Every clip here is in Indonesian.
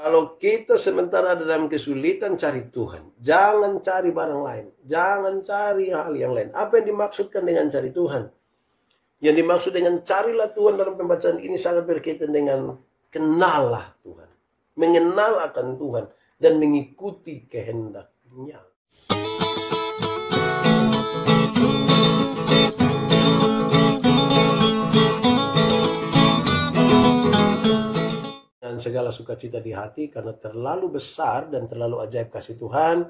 Kalau kita sementara dalam kesulitan, cari Tuhan. Jangan cari barang lain. Jangan cari hal yang lain. Apa yang dimaksudkan dengan cari Tuhan? Yang dimaksud dengan carilah Tuhan dalam pembacaan ini sangat berkaitan dengan kenallah Tuhan. Mengenal akan Tuhan dan mengikuti kehendaknya. Dan segala sukacita di hati karena terlalu besar dan terlalu ajaib kasih Tuhan.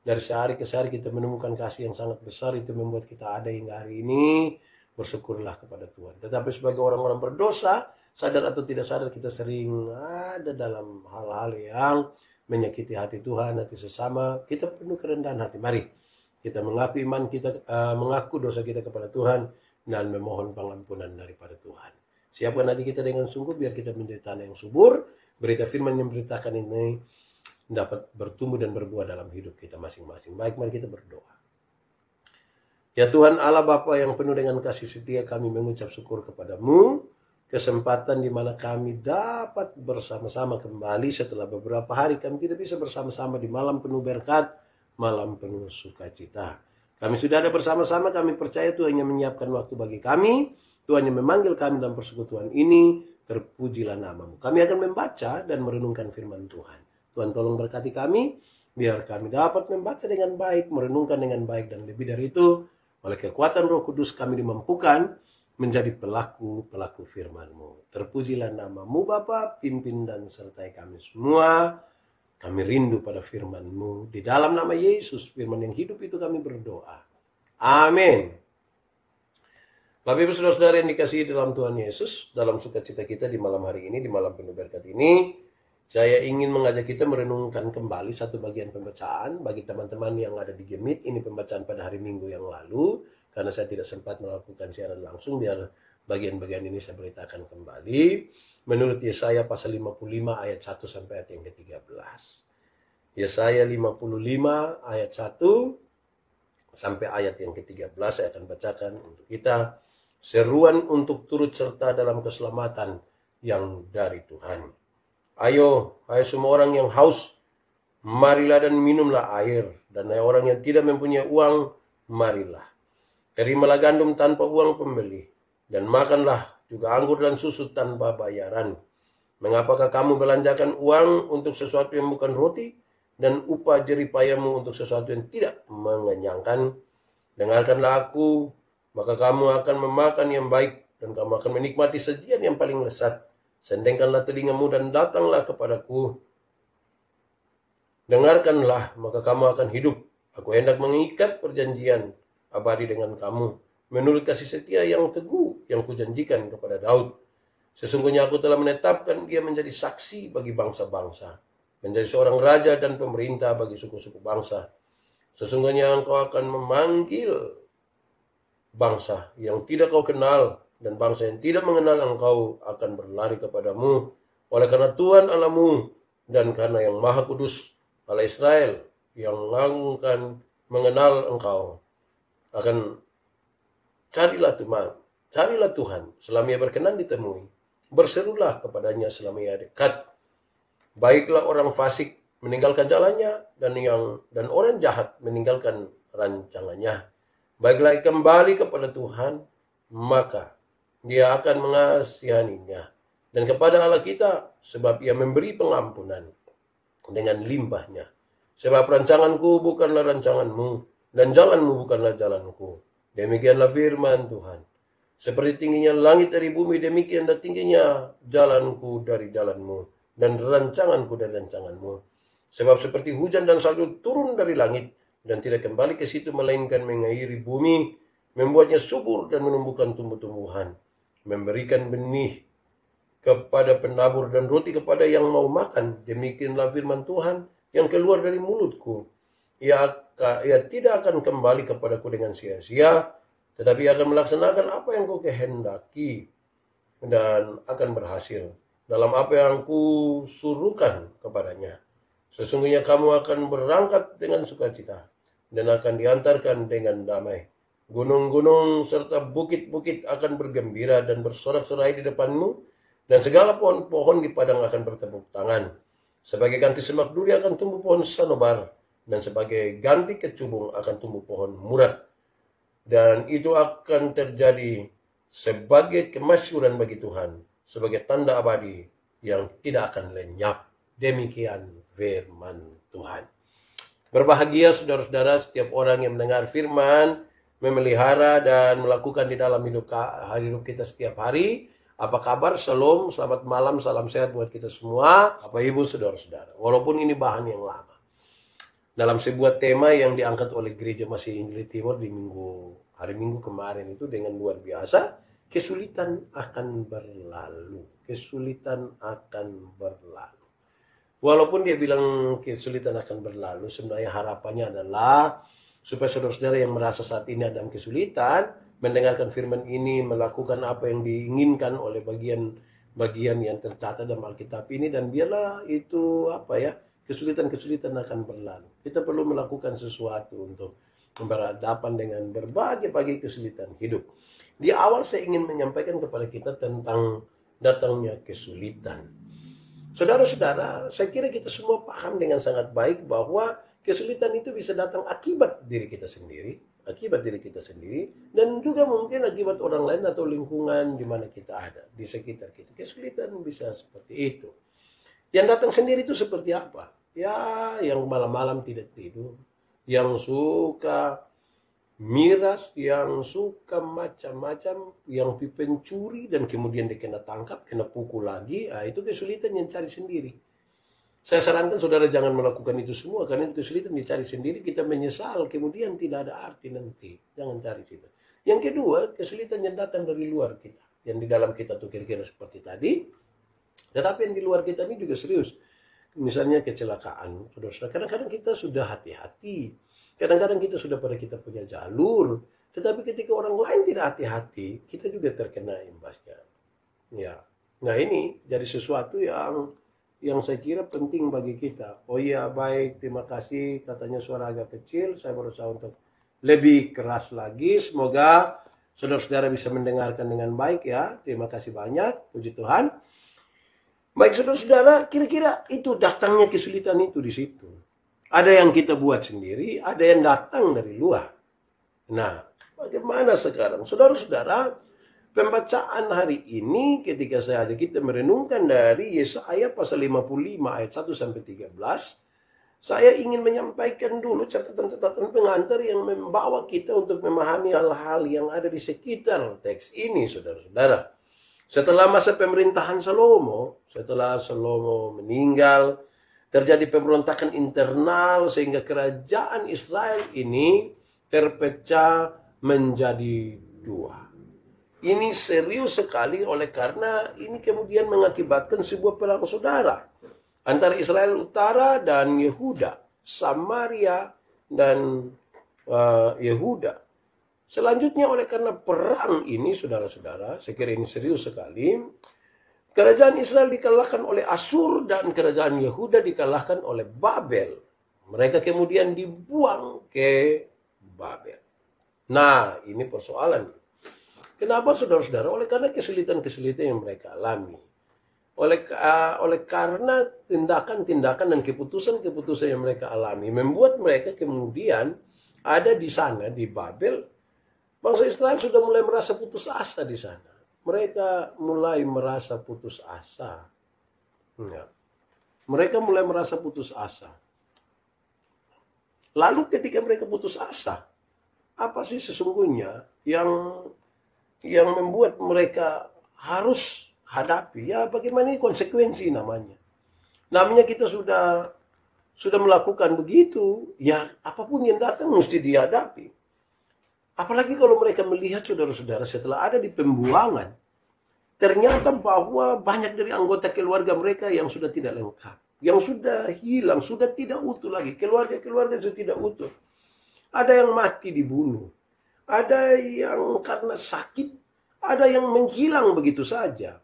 Dari sehari ke sehari kita menemukan kasih yang sangat besar, itu membuat kita ada hingga hari ini. Bersyukurlah kepada Tuhan. Tetapi sebagai orang-orang berdosa, sadar atau tidak sadar kita sering ada dalam hal-hal yang menyakiti hati Tuhan, hati sesama. Kita penuh kerendahan hati. Mari kita mengaku iman kita, mengaku dosa kita kepada Tuhan dan memohon pengampunan daripada Tuhan. Siapkan hati kita dengan sungguh biar kita menjadi tanah yang subur. Berita firman yang beritakan ini dapat bertumbuh dan berbuah dalam hidup kita masing-masing. Baik, mari kita berdoa. Ya Tuhan Allah Bapa yang penuh dengan kasih setia, kami mengucap syukur kepadamu. Kesempatan di mana kami dapat bersama-sama kembali setelah beberapa hari kami tidak bisa bersama-sama di malam penuh berkat, malam penuh sukacita. Kami sudah ada bersama-sama, kami percaya Tuhan yang menyiapkan waktu bagi kami. Tuhan yang memanggil kami dalam persekutuan ini, terpujilah namamu. Kami akan membaca dan merenungkan firman Tuhan. Tuhan tolong berkati kami, biar kami dapat membaca dengan baik, merenungkan dengan baik, dan lebih dari itu, oleh kekuatan Roh Kudus kami dimampukan menjadi pelaku-pelaku firman-Mu. Terpujilah namamu Bapa, pimpin dan sertai kami semua. Kami rindu pada firman-Mu. Di dalam nama Yesus, firman yang hidup itu kami berdoa. Amin. Bapak Ibu Saudara-saudara yang dikasihi dalam Tuhan Yesus, dalam sukacita kita di malam hari ini, di malam penuh berkat ini, saya ingin mengajak kita merenungkan kembali satu bagian pembacaan bagi teman-teman yang ada di Gemit. Ini pembacaan pada hari Minggu yang lalu, karena saya tidak sempat melakukan siaran langsung, biar bagian-bagian ini saya beritakan kembali. Menurut Yesaya pasal 55 ayat 1 sampai ayat yang ke-13. Yesaya 55 ayat 1 sampai ayat yang ke-13 saya akan bacakan untuk kita. Seruan untuk turut serta dalam keselamatan yang dari Tuhan. Ayo, hai semua orang yang haus, marilah dan minumlah air. Dan hai orang yang tidak mempunyai uang, marilah. Terimalah gandum tanpa uang pembeli. Dan makanlah juga anggur dan susu tanpa bayaran. Mengapakah kamu belanjakan uang untuk sesuatu yang bukan roti, dan upah jeripayamu untuk sesuatu yang tidak mengenyangkan? Dengarkanlah aku, maka kamu akan memakan yang baik, dan kamu akan menikmati sajian yang paling lezat. Sendengkanlah telingamu dan datanglah kepadaku. Dengarkanlah, maka kamu akan hidup. Aku hendak mengikat perjanjian abadi dengan kamu, menurut kasih setia yang teguh yang kujanjikan kepada Daud. Sesungguhnya aku telah menetapkan dia menjadi saksi bagi bangsa-bangsa, menjadi seorang raja dan pemerintah bagi suku-suku bangsa. Sesungguhnya engkau akan memanggil bangsa yang tidak kau kenal, dan bangsa yang tidak mengenal engkau akan berlari kepadamu. Oleh karena Tuhan Allahmu dan karena yang Maha Kudus Allah Israel yang akan mengenal engkau, akan carilah Tuhan selama ia berkenan ditemui. Berserulah kepadanya selama ia dekat. Baiklah orang fasik meninggalkan jalannya, dan orang jahat meninggalkan rancangannya. Baiklah kembali kepada Tuhan, maka dia akan mengasihaninya. Dan kepada Allah kita, sebab ia memberi pengampunan dengan limpahnya. Sebab rancanganku bukanlah rancanganmu, dan jalanmu bukanlah jalanku. Demikianlah firman Tuhan. Seperti tingginya langit dari bumi, demikianlah tingginya jalanku dari jalanmu, dan rancanganku dari rancanganmu. Sebab seperti hujan dan salju turun dari langit, dan tidak kembali ke situ, melainkan mengairi bumi, membuatnya subur dan menumbuhkan tumbuh-tumbuhan, memberikan benih kepada penabur dan roti kepada yang mau makan. Demikianlah firman Tuhan yang keluar dari mulutku. Ia tidak akan kembali kepadaku dengan sia-sia, tetapi akan melaksanakan apa yang kau kehendaki, dan akan berhasil dalam apa yang kusuruhkan kepadanya. Sesungguhnya kamu akan berangkat dengan sukacita, dan akan diantarkan dengan damai. Gunung-gunung serta bukit-bukit akan bergembira dan bersorak-sorai di depanmu, dan segala pohon-pohon di padang akan bertepuk tangan. Sebagai ganti semak duri akan tumbuh pohon sanobar, dan sebagai ganti kecubung akan tumbuh pohon murad. Dan itu akan terjadi sebagai kemasyhuran bagi Tuhan, sebagai tanda abadi yang tidak akan lenyap. Demikian firman Tuhan. Berbahagia saudara-saudara setiap orang yang mendengar firman, memelihara dan melakukan di dalam hidup kita setiap hari. Apa kabar? Shalom, selamat malam, salam sehat buat kita semua. Bapak Ibu, saudara-saudara, walaupun ini bahan yang lama, dalam sebuah tema yang diangkat oleh Gereja Masih Injili Timur di hari Minggu kemarin itu dengan luar biasa, kesulitan akan berlalu. Kesulitan akan berlalu. Walaupun dia bilang kesulitan akan berlalu, sebenarnya harapannya adalah supaya saudara-saudara yang merasa saat ini ada kesulitan, mendengarkan firman ini, melakukan apa yang diinginkan oleh bagian yang tercatat dalam Alkitab ini, dan biarlah itu kesulitan-kesulitan akan berlalu. Kita perlu melakukan sesuatu untuk berhadapan dengan berbagai kesulitan hidup. Di awal saya ingin menyampaikan kepada kita tentang datangnya kesulitan. Saudara-saudara, saya kira kita semua paham dengan sangat baik bahwa kesulitan itu bisa datang akibat diri kita sendiri, dan juga mungkin akibat orang lain atau lingkungan di mana kita ada, di sekitar kita. Kesulitan bisa seperti itu. Yang datang sendiri itu seperti apa? Ya, yang malam-malam tidak tidur, yang suka miras, yang suka macam-macam, yang pencuri dan kemudian dia kena tangkap, kena pukul lagi. Itu kesulitan yang cari sendiri. Saya sarankan saudara jangan melakukan itu semua, karena itu kesulitan dicari sendiri, kita menyesal, kemudian tidak ada arti nanti. Jangan cari situ. Yang kedua, kesulitan yang datang dari luar kita. Yang di dalam kita tuh kira-kira seperti tadi, tetapi yang di luar kita ini juga serius. Misalnya kecelakaan, saudara-saudara. Kadang-kadang kita sudah hati-hati. Kadang-kadang kita sudah punya jalur. Tetapi ketika orang lain tidak hati-hati, kita juga terkena imbasnya. Ya. Nah, ini jadi sesuatu yang saya kira penting bagi kita. Oh iya, baik, terima kasih. Katanya suara agak kecil, saya berusaha untuk lebih keras lagi. Semoga saudara-saudara bisa mendengarkan dengan baik ya. Terima kasih banyak, puji Tuhan. Baik saudara-saudara, kira-kira itu datangnya kesulitan itu di situ. Ada yang kita buat sendiri, ada yang datang dari luar. Nah, bagaimana sekarang? Saudara-saudara, pembacaan hari ini ketika kita merenungkan dari Yesaya pasal 55 ayat 1 sampai 13, saya ingin menyampaikan dulu catatan-catatan pengantar yang membawa kita untuk memahami hal-hal yang ada di sekitar teks ini, saudara-saudara. Setelah masa pemerintahan Salomo, setelah Salomo meninggal, terjadi pemberontakan internal sehingga kerajaan Israel ini terpecah menjadi dua. Ini serius sekali oleh karena ini kemudian mengakibatkan sebuah perang saudara antara Israel Utara dan Yehuda, Samaria dan Yehuda. Selanjutnya oleh karena perang ini, saudara-saudara, saya kira ini serius sekali. Kerajaan Israel dikalahkan oleh Asyur dan kerajaan Yehuda dikalahkan oleh Babel. Mereka kemudian dibuang ke Babel. Nah, ini persoalan. Kenapa saudara-saudara? Oleh karena kesulitan-kesulitan yang mereka alami. Oleh karena tindakan-tindakan dan keputusan-keputusan yang mereka alami, membuat mereka kemudian ada di sana, di Babel. Bangsa Israel sudah mulai merasa putus asa di sana. Mereka mulai merasa putus asa. Ya. Mereka mulai merasa putus asa. Lalu ketika mereka putus asa, apa sih sesungguhnya yang membuat mereka harus hadapi? Ya, bagaimana ini konsekuensi namanya. Namanya kita sudah melakukan begitu, ya apapun yang datang mesti dihadapi. Apalagi kalau mereka melihat saudara-saudara setelah ada di pembuangan, ternyata bahwa banyak dari anggota keluarga mereka yang sudah tidak lengkap, yang sudah hilang, sudah tidak utuh lagi. Keluarga sudah tidak utuh. Ada yang mati dibunuh, ada yang karena sakit, ada yang menghilang begitu saja.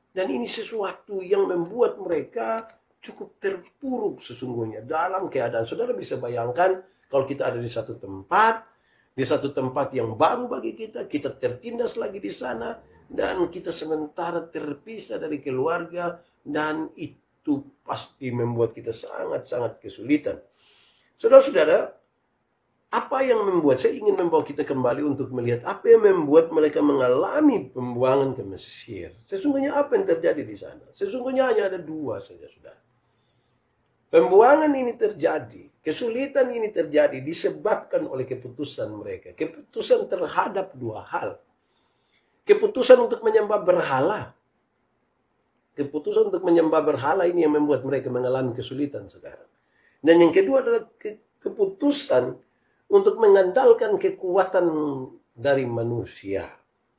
Dan ini sesuatu yang membuat mereka cukup terpuruk sesungguhnya dalam keadaan. Saudara bisa bayangkan kalau kita ada di satu tempat yang baru bagi kita tertindas lagi di sana, dan kita sementara terpisah dari keluarga, dan itu pasti membuat kita sangat-sangat kesulitan. Saudara-saudara, apa yang membuat, saya ingin membawa kita kembali untuk melihat apa yang membuat mereka mengalami pembuangan ke Mesir. Sesungguhnya apa yang terjadi di sana? Sesungguhnya hanya ada dua saja, saudara. Pembuangan ini terjadi, kesulitan ini terjadi disebabkan oleh keputusan mereka. Keputusan terhadap dua hal. Keputusan untuk menyembah berhala. Keputusan untuk menyembah berhala ini yang membuat mereka mengalami kesulitan sekarang. Dan yang kedua adalah keputusan untuk mengandalkan kekuatan dari manusia.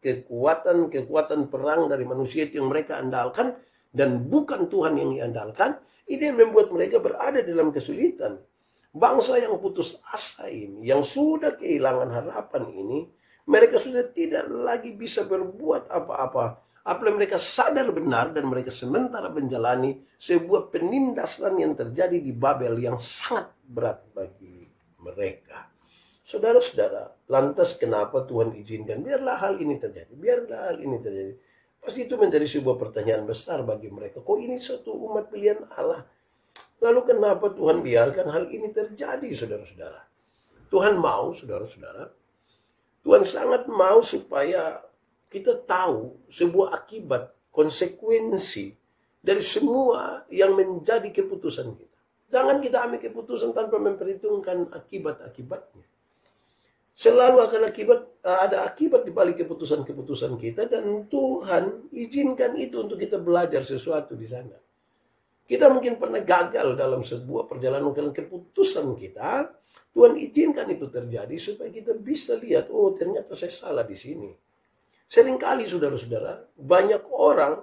Kekuatan perang dari manusia itu yang mereka andalkan dan bukan Tuhan yang diandalkan. Ini yang membuat mereka berada dalam kesulitan. Bangsa yang putus asa ini, yang sudah kehilangan harapan ini, mereka sudah tidak lagi bisa berbuat apa-apa. Apabila mereka sadar benar dan mereka sementara menjalani sebuah penindasan yang terjadi di Babel yang sangat berat bagi mereka. Saudara-saudara, lantas kenapa Tuhan izinkan? Biarlah hal ini terjadi. Biarlah hal ini terjadi. Pasti itu menjadi sebuah pertanyaan besar bagi mereka. Kok ini satu umat pilihan Allah? Lalu kenapa Tuhan biarkan hal ini terjadi, saudara-saudara? Tuhan mau, saudara-saudara. Tuhan sangat mau supaya kita tahu sebuah akibat, konsekuensi dari semua yang menjadi keputusan kita. Jangan kita ambil keputusan tanpa memperhitungkan akibat-akibatnya. Selalu akan ada akibat di balik keputusan-keputusan kita, dan Tuhan izinkan itu untuk kita belajar sesuatu di sana. Kita mungkin pernah gagal dalam sebuah perjalanan dalam keputusan kita. Tuhan izinkan itu terjadi supaya kita bisa lihat, oh ternyata saya salah di sini. Seringkali saudara-saudara, banyak orang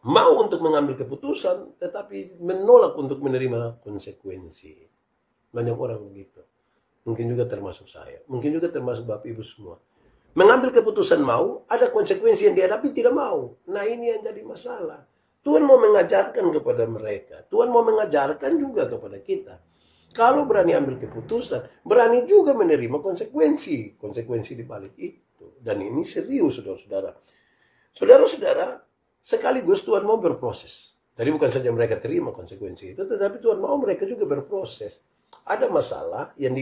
mau untuk mengambil keputusan tetapi menolak untuk menerima konsekuensi. Banyak orang begitu. Mungkin juga termasuk saya. Mungkin juga termasuk Bapak Ibu semua. Mengambil keputusan mau, ada konsekuensi yang dihadapi tidak mau. Nah ini yang jadi masalah. Tuhan mau mengajarkan kepada mereka. Tuhan mau mengajarkan juga kepada kita. Kalau berani ambil keputusan, berani juga menerima konsekuensi. Konsekuensi di balik itu. Dan ini serius, saudara-saudara. Saudara-saudara, sekaligus Tuhan mau berproses. Jadi bukan saja mereka terima konsekuensi itu, tetapi Tuhan mau mereka juga berproses. Ada masalah yang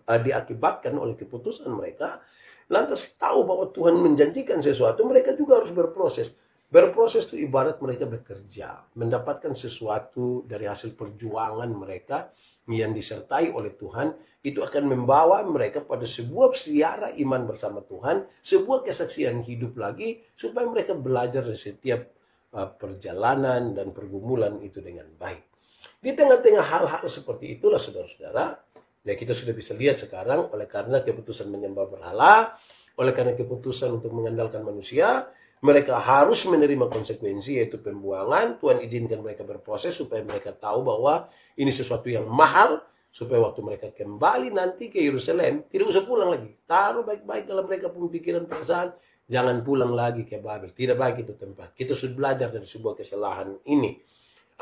diakibatkan oleh keputusan mereka, lantas tahu bahwa Tuhan menjanjikan sesuatu, mereka juga harus berproses. Berproses itu ibarat mereka bekerja, mendapatkan sesuatu dari hasil perjuangan mereka yang disertai oleh Tuhan, itu akan membawa mereka pada sebuah siara iman bersama Tuhan, sebuah kesaksian hidup lagi, supaya mereka belajar dari setiap perjalanan dan pergumulan itu dengan baik. Di tengah-tengah hal-hal seperti itulah saudara-saudara, ya kita sudah bisa lihat sekarang, oleh karena keputusan menyembah berhala, oleh karena keputusan untuk mengandalkan manusia, mereka harus menerima konsekuensi yaitu pembuangan. Tuhan izinkan mereka berproses supaya mereka tahu bahwa ini sesuatu yang mahal, supaya waktu mereka kembali nanti ke Yerusalem tidak usah pulang lagi. Taruh baik-baik dalam mereka pun pikiran perasaan, jangan pulang lagi ke Babel. Tidak baik itu tempat. Kita sudah belajar dari sebuah kesalahan ini.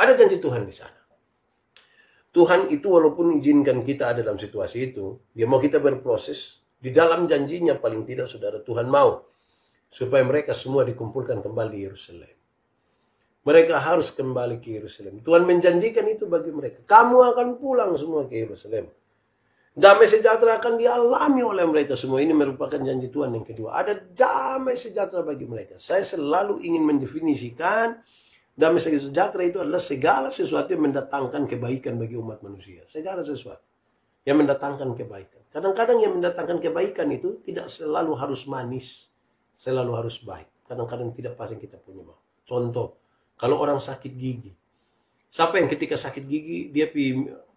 Ada janji Tuhan di sana. Tuhan itu walaupun izinkan kita ada dalam situasi itu, dia mau kita berproses. Di dalam janjinya paling tidak saudara, Tuhan mau supaya mereka semua dikumpulkan kembali di Yerusalem. Mereka harus kembali ke Yerusalem. Tuhan menjanjikan itu bagi mereka. Kamu akan pulang semua ke Yerusalem. Damai sejahtera akan dialami oleh mereka semua. Ini merupakan janji Tuhan yang kedua. Ada damai sejahtera bagi mereka. Saya selalu ingin mendefinisikan damai sejahtera itu adalah segala sesuatu yang mendatangkan kebaikan bagi umat manusia. Segala sesuatu yang mendatangkan kebaikan. Kadang-kadang yang mendatangkan kebaikan itu tidak selalu harus manis. Selalu harus baik. Kadang-kadang tidak pas yang kita punya mau. Contoh, kalau orang sakit gigi. Siapa yang ketika sakit gigi, dia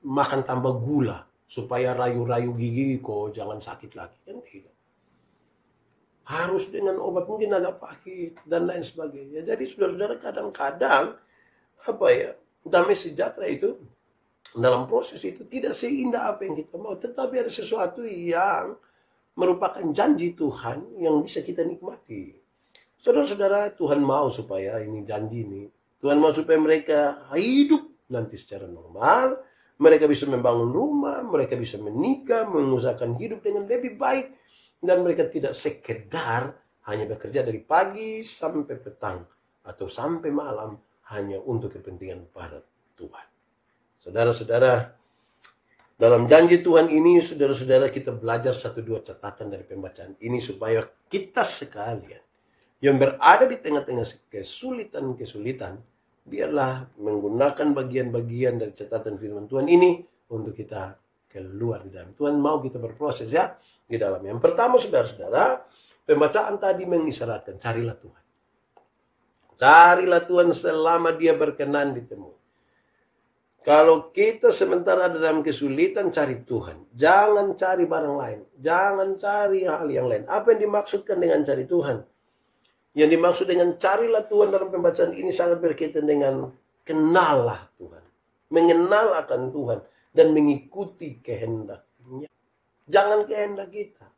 makan tambah gula. Supaya rayu-rayu gigi kok jangan sakit lagi. Kan tidak. Harus dengan obat mungkin agak pahit dan lain sebagainya. Jadi saudara-saudara kadang-kadang damai sejahtera itu dalam proses itu tidak seindah apa yang kita mau. Tetapi ada sesuatu yang merupakan janji Tuhan yang bisa kita nikmati. Saudara-saudara, Tuhan mau supaya ini janji ini. Tuhan mau supaya mereka hidup nanti secara normal. Mereka bisa membangun rumah, mereka bisa menikah, mengusahakan hidup dengan lebih baik. Dan mereka tidak sekedar hanya bekerja dari pagi sampai petang. Atau sampai malam hanya untuk kepentingan para Tuhan. Saudara-saudara, dalam janji Tuhan ini, saudara-saudara, kita belajar 1-2 catatan dari pembacaan ini supaya kita sekalian yang berada di tengah-tengah kesulitan-kesulitan, biarlah menggunakan bagian-bagian dari catatan firman Tuhan ini untuk kita keluar di dalam. Tuhan mau kita berproses ya di dalam. Yang pertama, saudara-saudara, pembacaan tadi mengisyaratkan, carilah Tuhan. Carilah Tuhan selama Dia berkenan ditemui. Kalau kita sementara ada dalam kesulitan, cari Tuhan. Jangan cari barang lain. Jangan cari hal yang lain. Apa yang dimaksudkan dengan cari Tuhan? Yang dimaksud dengan carilah Tuhan dalam pembacaan ini sangat berkaitan dengan kenallah Tuhan. Mengenal akan Tuhan. Dan mengikuti kehendaknya. Jangan kehendak kita.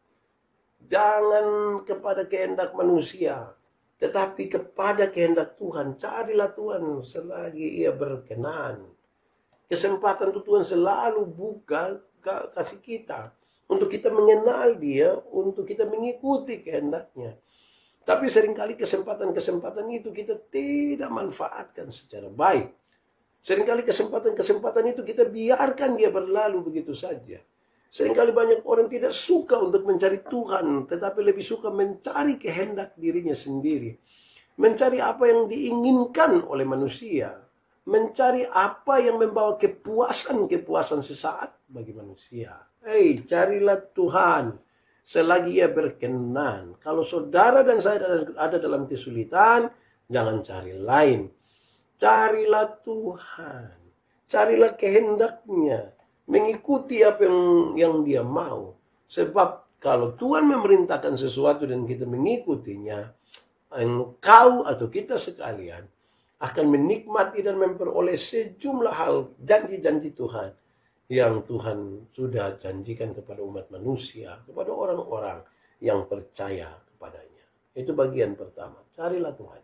Jangan kepada kehendak manusia. Tetapi kepada kehendak Tuhan. Carilah Tuhan selagi Ia berkenan. Kesempatan itu Tuhan selalu buka kasih kita. Untuk kita mengenal Dia, untuk kita mengikuti kehendaknya. Tapi seringkali kesempatan-kesempatan itu kita tidak manfaatkan secara baik. Seringkali kesempatan-kesempatan itu kita biarkan dia berlalu begitu saja. Seringkali banyak orang tidak suka untuk mencari Tuhan, tetapi lebih suka mencari kehendak dirinya sendiri. Mencari apa yang diinginkan oleh manusia. Mencari apa yang membawa kepuasan sesaat bagi manusia. Hei, carilah Tuhan selagi Ia berkenan. Kalau saudara dan saya ada dalam kesulitan, jangan cari lain. Carilah Tuhan. Carilah kehendaknya. Mengikuti apa yang Dia mau. Sebab kalau Tuhan memerintahkan sesuatu dan kita mengikutinya, engkau atau kita sekalian akan menikmati dan memperoleh sejumlah hal janji-janji Tuhan yang Tuhan sudah janjikan kepada umat manusia, kepada orang-orang yang percaya kepadanya. Itu bagian pertama, carilah Tuhan.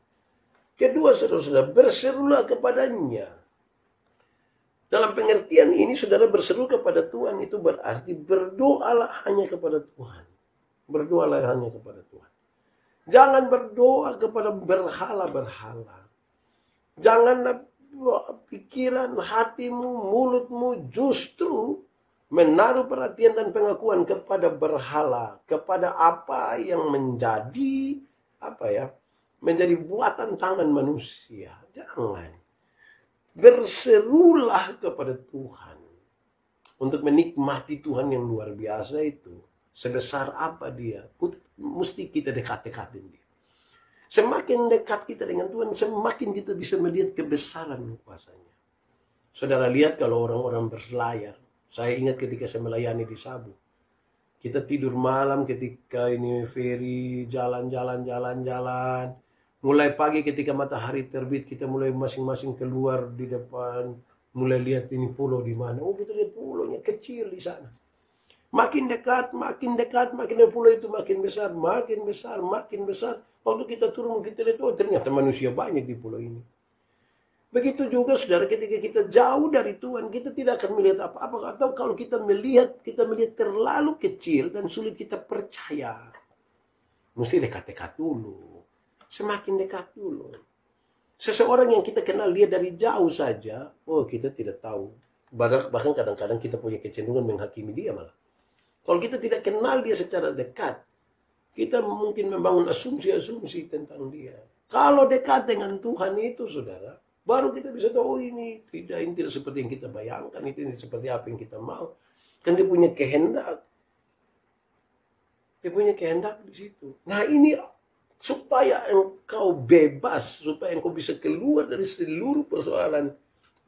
Kedua, saudara-saudara, berserulah kepadanya. Dalam pengertian ini, saudara berseru kepada Tuhan itu berarti berdoalah hanya kepada Tuhan. Berdoalah hanya kepada Tuhan. Jangan berdoa kepada berhala-berhala. Janganlah pikiran, hatimu, mulutmu justru menaruh perhatian dan pengakuan kepada berhala, kepada apa yang menjadi menjadi buatan tangan manusia. Jangan. Berserulah kepada Tuhan untuk menikmati Tuhan yang luar biasa itu. Sebesar apa Dia, mesti kita dekat-dekatin Dia. Semakin dekat kita dengan Tuhan, semakin kita bisa melihat kebesaran kuasa-Nya. Saudara lihat kalau orang-orang berlayar. Saya ingat ketika saya melayani di Sabu. Kita tidur malam ketika ini ferry, jalan-jalan. Mulai pagi ketika matahari terbit, kita mulai masing-masing keluar di depan. Mulai lihat ini pulau di mana. Oh, kita lihat pulaunya kecil di sana. Makin dekat, makin pulau itu makin besar. Waktu kita turun, kita lihat, oh ternyata manusia banyak di pulau ini. Begitu juga saudara, ketika kita jauh dari Tuhan, kita tidak akan melihat apa-apa. Atau kalau kita melihat terlalu kecil dan sulit kita percaya. Mesti dekat-dekat dulu. Semakin dekat dulu. Seseorang yang kita kenal dia dari jauh saja, oh kita tidak tahu. Bahkan kadang-kadang kita punya kecenderungan menghakimi dia malah. Kalau kita tidak kenal dia secara dekat, kita mungkin membangun asumsi-asumsi tentang dia. Kalau dekat dengan Tuhan itu, saudara, baru kita bisa tahu, oh ini tidak seperti yang kita bayangkan, ini seperti apa yang kita mau. Kan dia punya kehendak. Dia punya kehendak di situ. Nah ini supaya engkau bebas, supaya engkau bisa keluar dari seluruh persoalan.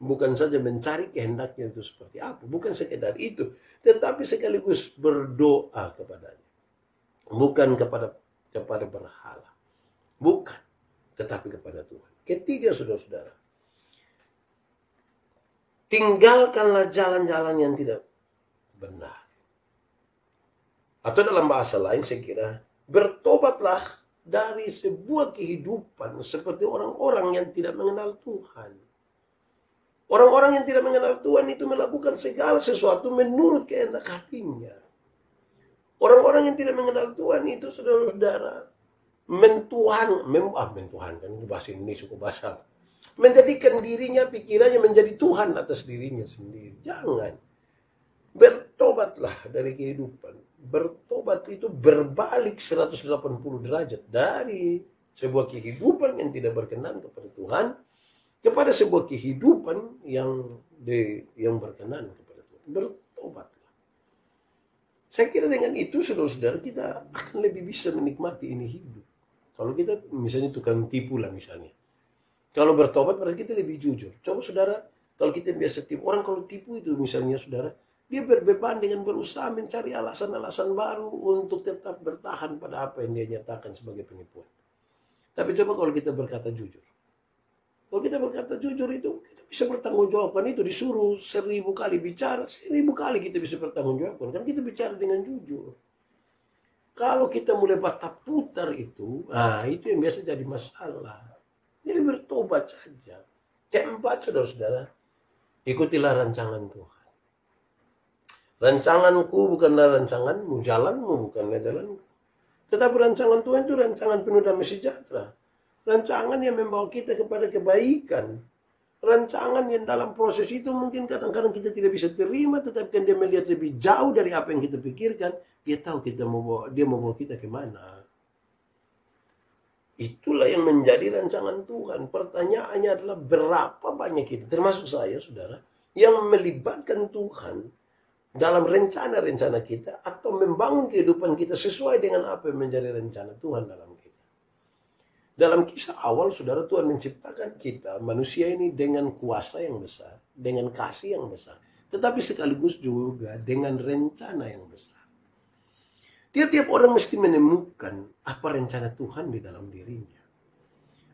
Bukan saja mencari kehendaknya itu seperti apa. Bukan sekedar itu. Tetapi sekaligus berdoa kepadanya. Bukan kepada berhala. Bukan. Tetapi kepada Tuhan. Ketiga, saudara-saudara. Tinggalkanlah jalan-jalan yang tidak benar. Atau dalam bahasa lain saya kira. Bertobatlah dari sebuah kehidupan seperti orang-orang yang tidak mengenal Tuhan. Orang-orang yang tidak mengenal Tuhan itu melakukan segala sesuatu menurut kehendak hatinya. Orang-orang yang tidak mengenal Tuhan itu, saudara-saudara, mentuhankan bahasa Indonesia, bahasa menjadikan dirinya, pikirannya menjadi Tuhan atas dirinya sendiri. Jangan. Bertobatlah dari kehidupan. Bertobat itu berbalik 180 derajat dari sebuah kehidupan yang tidak berkenan kepada Tuhan kepada sebuah kehidupan yang berkenan kepada Tuhan. Bertobatlah. Saya kira dengan itu saudara-saudara kita akan lebih bisa menikmati ini hidup. Kalau kita misalnya tukang tipu lah misalnya. Kalau bertobat berarti kita lebih jujur. Coba saudara, kalau kita biasa tipu, orang kalau tipu itu misalnya saudara, dia berbeban dengan berusaha mencari alasan-alasan baru untuk tetap bertahan pada apa yang dia nyatakan sebagai penipuan. Tapi coba kalau kita berkata jujur. Kalau kita berkata jujur itu, kita bisa bertanggungjawabkan itu. Disuruh 1000 kali bicara, 1000 kali kita bisa bertanggungjawabkan. Kan kita bicara dengan jujur. Kalau kita mulai patah putar itu, itu yang biasa jadi masalah. Jadi bertobat saja. Keempat, saudara-saudara, ikutilah rancangan Tuhan. Rancanganku bukanlah rancanganmu, jalanmu bukanlah jalanku. Tetapi rancangan Tuhan itu rancangan penuh damai sejahtera. Rancangan yang membawa kita kepada kebaikan. Rancangan yang dalam proses itu mungkin kadang-kadang kita tidak bisa terima, tetapi kan dia melihat lebih jauh dari apa yang kita pikirkan. Dia tahu dia mau bawa kita kemana. Itulah yang menjadi rancangan Tuhan. Pertanyaannya adalah berapa banyak kita, termasuk saya, saudara, yang melibatkan Tuhan dalam rencana-rencana kita atau membangun kehidupan kita sesuai dengan apa yang menjadi rencana Tuhan dalam kita. Dalam kisah awal, saudara, Tuhan menciptakan kita, manusia ini dengan kuasa yang besar, dengan kasih yang besar, tetapi sekaligus juga dengan rencana yang besar. Tiap-tiap orang mesti menemukan apa rencana Tuhan di dalam dirinya.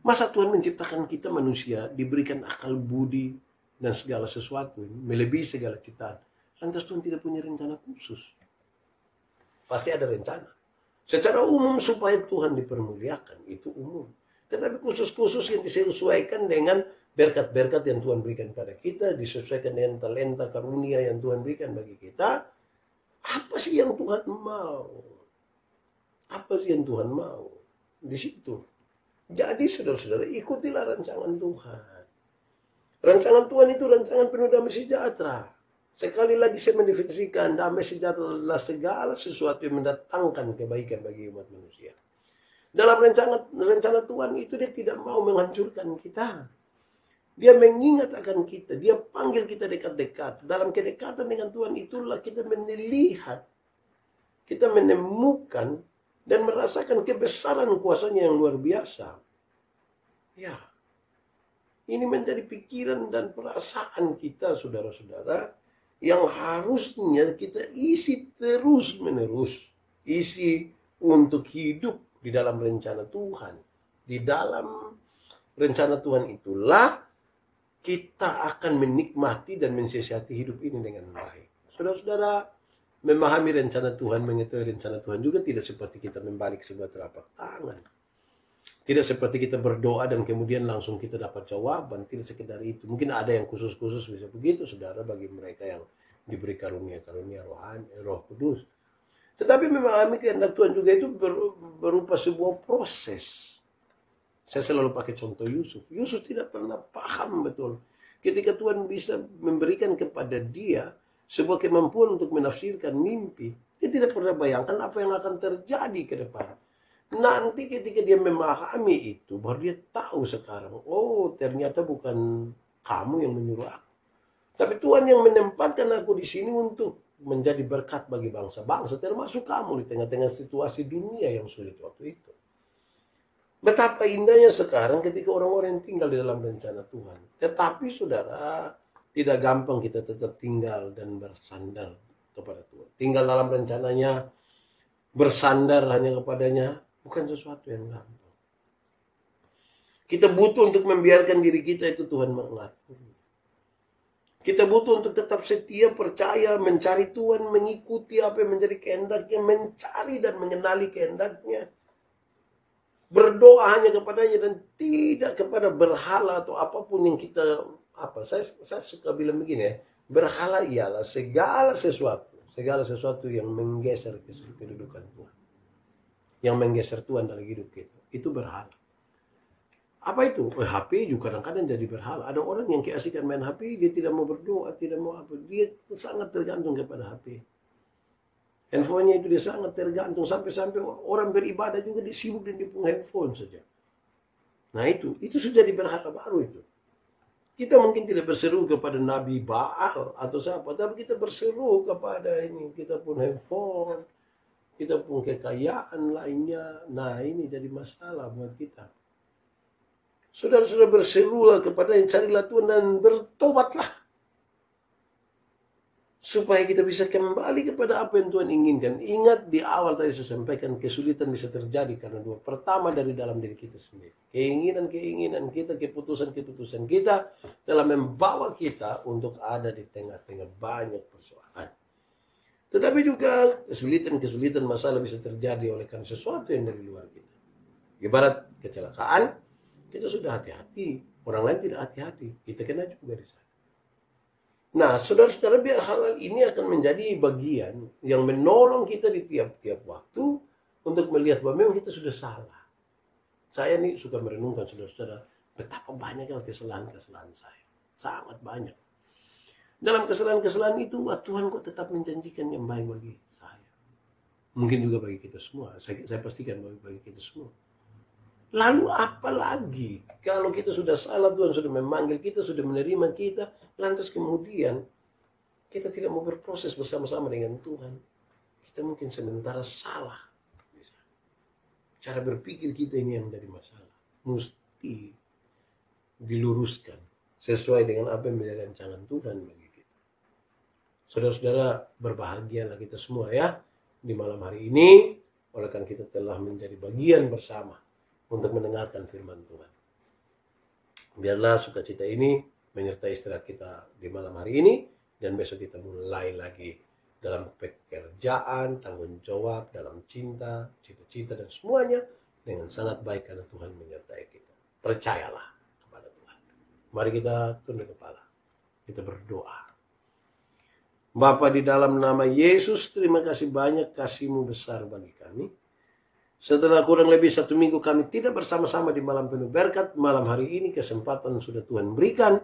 Masa Tuhan menciptakan kita manusia, diberikan akal budi dan segala sesuatu, melebihi segala ciptaan. Lantas Tuhan tidak punya rencana khusus. Pasti ada rencana. Secara umum supaya Tuhan dipermuliakan, itu umum. Tetapi khusus-khusus yang disesuaikan dengan berkat-berkat yang Tuhan berikan pada kita, disesuaikan dengan talenta karunia yang Tuhan berikan bagi kita. Apa sih yang Tuhan mau? Apa sih yang Tuhan mau? Di situ. Jadi saudara-saudara, ikutilah rancangan Tuhan. Rancangan Tuhan itu rancangan penuh damai sejahtera. Sekali lagi saya mendefinisikan damai sejahtera adalah segala sesuatu yang mendatangkan kebaikan bagi umat manusia. Dalam rencana Tuhan itu dia tidak mau menghancurkan kita. Dia mengingat akan kita. Dia panggil kita dekat-dekat. Dalam kedekatan dengan Tuhan itulah kita melihat. Kita menemukan dan merasakan kebesaran kuasanya yang luar biasa. Ya. Ini menjadi pikiran dan perasaan kita, saudara-saudara, yang harusnya kita isi terus-menerus. Isi untuk hidup di dalam rencana Tuhan. Di dalam rencana Tuhan itulah kita akan menikmati dan mensiasati hidup ini dengan baik. Saudara-saudara, memahami rencana Tuhan, mengetahui rencana Tuhan juga tidak seperti kita membalik sebuah telapak tangan. Tidak seperti kita berdoa dan kemudian langsung kita dapat jawaban. Tidak sekedar itu. Mungkin ada yang khusus-khusus bisa begitu, saudara, bagi mereka yang diberi karunia-karunia rohani, Roh Kudus. Tetapi memahami kehendak Tuhan juga itu berupa sebuah proses. Saya selalu pakai contoh Yusuf. Yusuf tidak pernah paham betul. Ketika Tuhan bisa memberikan kepada dia sebuah kemampuan untuk menafsirkan mimpi, dia tidak pernah bayangkan apa yang akan terjadi ke depan. Nanti ketika dia memahami itu, baru dia tahu sekarang, oh ternyata bukan kamu yang menyuruh aku. Tapi Tuhan yang menempatkan aku di sini untuk menjadi berkat bagi bangsa-bangsa, termasuk kamu di tengah-tengah situasi dunia yang sulit waktu itu. Betapa indahnya sekarang ketika orang-orang yang tinggal di dalam rencana Tuhan. Tetapi saudara, tidak gampang kita tetap tinggal dan bersandar kepada Tuhan. Tinggal dalam rencananya, bersandar hanya kepadanya, bukan sesuatu yang gampang. Kita butuh untuk membiarkan diri kita itu Tuhan mengatur. Kita butuh untuk tetap setia, percaya, mencari Tuhan, mengikuti apa yang menjadi kehendaknya, mencari dan mengenali kehendaknya. Berdoa hanya kepadanya dan tidak kepada berhala atau apapun yang kita saya suka bilang begini ya, berhala ialah segala sesuatu yang menggeser kedudukan Tuhan, yang menggeser Tuhan dalam hidup kita, itu berhala. Apa itu? HP juga kadang-kadang jadi berhala. Ada orang yang keasikan main HP, dia tidak mau berdoa, tidak mau apa. Dia sangat tergantung kepada HP. Handphonenya itu dia sangat tergantung. Sampai-sampai orang beribadah juga disibuk dan di handphone saja. Nah itu sudah jadi berhala baru itu. Kita mungkin tidak berseru kepada Nabi Baal atau siapa, tapi kita berseru kepada ini. Kita pun handphone, kita pun kekayaan lainnya. Nah ini jadi masalah buat kita. Saudara-saudara, berserulah kepada yang carilah Tuhan dan bertobatlah. Supaya kita bisa kembali kepada apa yang Tuhan inginkan. Ingat di awal tadi saya sampaikan, kesulitan bisa terjadi karena dua. Pertama dari dalam diri kita sendiri. Keinginan-keinginan kita, keputusan-keputusan kita telah membawa kita untuk ada di tengah-tengah banyak persoalan. Tetapi juga kesulitan-kesulitan masalah bisa terjadi oleh karena sesuatu yang dari luar kita. Ibarat kecelakaan, kita sudah hati-hati. Orang lain tidak hati-hati. Kita kena juga di sana. Nah, saudara-saudara, biar hal ini akan menjadi bagian yang menolong kita di tiap-tiap waktu untuk melihat bahwa memang kita sudah salah. Saya nih suka merenungkan, saudara-saudara, betapa banyaknya kesalahan-kesalahan saya. Sangat banyak. Dalam kesalahan-kesalahan itu, Tuhan kok tetap menjanjikan yang baik bagi saya. Mungkin juga bagi kita semua. Saya pastikan bagi kita semua. Lalu apa lagi? Kalau kita sudah salah, Tuhan sudah memanggil kita, sudah menerima kita, lantas kemudian kita tidak mau berproses bersama-sama dengan Tuhan. Kita mungkin sementara salah. Cara berpikir kita ini yang jadi masalah. Mesti diluruskan sesuai dengan apa yang menjadi rancangan Tuhan bagi kita. Saudara-saudara, berbahagialah kita semua ya di malam hari ini, oleh karena kita telah menjadi bagian bersama untuk mendengarkan firman Tuhan. Biarlah sukacita ini menyertai istirahat kita di malam hari ini, dan besok kita mulai lagi dalam pekerjaan, tanggung jawab, dalam cinta, cita-cita dan semuanya dengan sangat baik karena Tuhan menyertai kita. Percayalah kepada Tuhan. Mari kita tunduk kepala. Kita berdoa. Bapa, di dalam nama Yesus, terima kasih banyak kasih-Mu besar bagi kami. Setelah kurang lebih 1 minggu kami tidak bersama-sama di malam penuh berkat, malam hari ini kesempatan sudah Tuhan berikan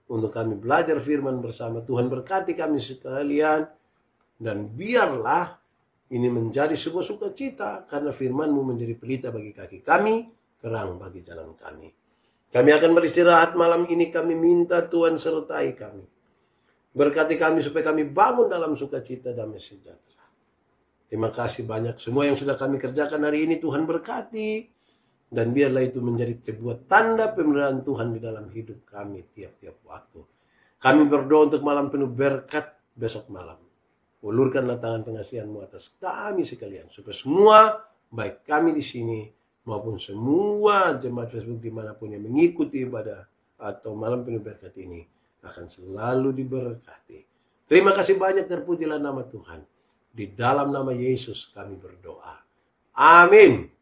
untuk kami belajar firman bersama. Tuhan berkati kami sekalian, dan biarlah ini menjadi sebuah sukacita karena firman-Mu menjadi pelita bagi kaki kami, terang bagi jalan kami. Kami akan beristirahat malam ini, kami minta Tuhan sertai kami. Berkati kami supaya kami bangun dalam sukacita, damai sejahtera. Terima kasih banyak semua yang sudah kami kerjakan hari ini, Tuhan berkati. Dan biarlah itu menjadi sebuah tanda pemeliharaan Tuhan di dalam hidup kami tiap-tiap waktu. Kami berdoa untuk malam penuh berkat besok malam. Ulurkanlah tangan pengasihan-Mu atas kami sekalian. Supaya semua, baik kami di sini maupun semua jemaat Facebook dimanapun yang mengikuti ibadah atau malam penuh berkat ini, akan selalu diberkati. Terima kasih banyak, terpujilah nama Tuhan. Di dalam nama Yesus kami berdoa. Amin.